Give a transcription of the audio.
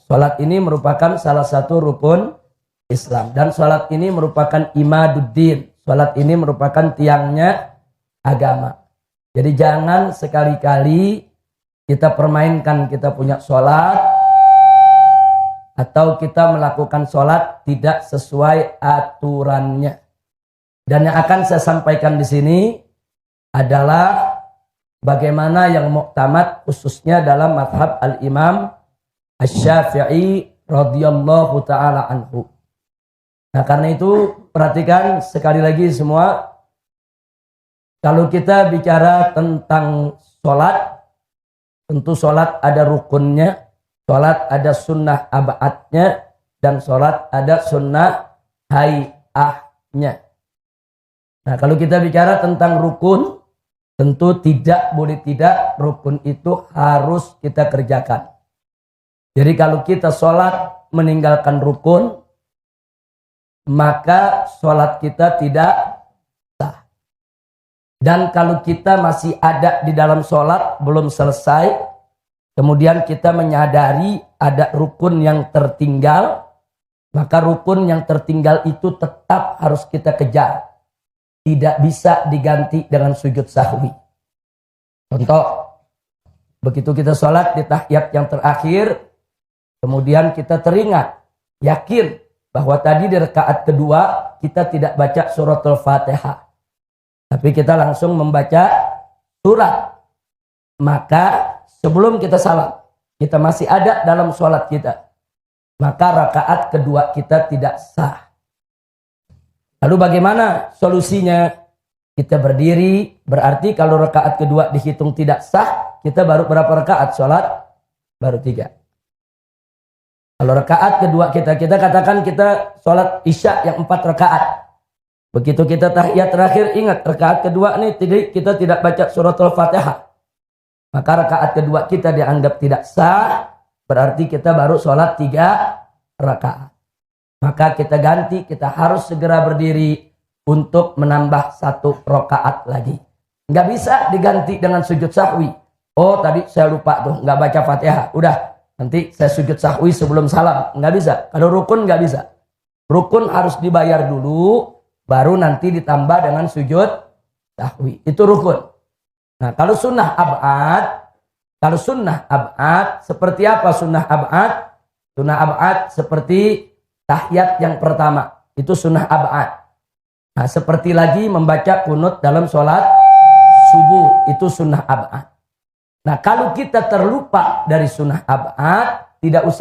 Sholat ini merupakan salah satu rukun Islam. Dan sholat ini merupakan imaduddin. Sholat ini merupakan tiangnya agama. Jadi jangan sekali-kali kita permainkan kita punya sholat, atau kita melakukan sholat tidak sesuai aturannya. Dan yang akan saya sampaikan di sini adalah bagaimana yang muktamad khususnya dalam mazhab al-Imam Asy-Syafi'i radhiyallahu ta'ala anhu. Nah karena itu perhatikan sekali lagi semua, kalau kita bicara tentang sholat, tentu sholat ada rukunnya, sholat ada sunnah ab'adnya, dan sholat ada sunnah hay'ahnya. Nah kalau kita bicara tentang rukun, tentu tidak boleh tidak rukun itu harus kita kerjakan. Jadi kalau kita sholat meninggalkan rukun, maka sholat kita tidak sah. Dan kalau kita masih ada di dalam sholat, belum selesai, kemudian kita menyadari ada rukun yang tertinggal, maka rukun yang tertinggal itu tetap harus kita kejar. Tidak bisa diganti dengan sujud sahwi. Contoh, begitu kita sholat di tahiyat yang terakhir, kemudian kita teringat, yakin bahwa tadi di rakaat kedua kita tidak baca suratul Fatihah, tapi kita langsung membaca surat. Maka sebelum kita salam, kita masih ada dalam sholat kita, maka rakaat kedua kita tidak sah. Lalu bagaimana solusinya? Kita berdiri, berarti kalau rakaat kedua dihitung tidak sah, kita baru berapa rakaat sholat? Baru 3. Kalau rakaat kedua kita katakan kita sholat isya yang 4 rakaat. Begitu kita tahiyat terakhir, ingat rakaat kedua nih kita tidak baca suratul Fatihah, maka rakaat kedua kita dianggap tidak sah, berarti kita baru sholat 3 rakaat. Maka kita ganti, kita harus segera berdiri untuk menambah 1 rakaat lagi. Nggak bisa diganti dengan sujud sahwi. Oh tadi saya lupa tuh, nggak baca Fatihah. Udah, nanti saya sujud sahwi sebelum salam. Nggak bisa. Kalau rukun nggak bisa. Rukun harus dibayar dulu, baru nanti ditambah dengan sujud sahwi. Itu rukun. Nah kalau sunnah ab'ad, seperti apa sunnah ab'ad? Sunnah ab'ad seperti tahiyat yang pertama, itu sunnah ab'ad. Nah, seperti lagi membaca kunut dalam sholat subuh, itu sunnah ab'ad. Nah, kalau kita terlupa dari sunnah ab'ad, tidak usah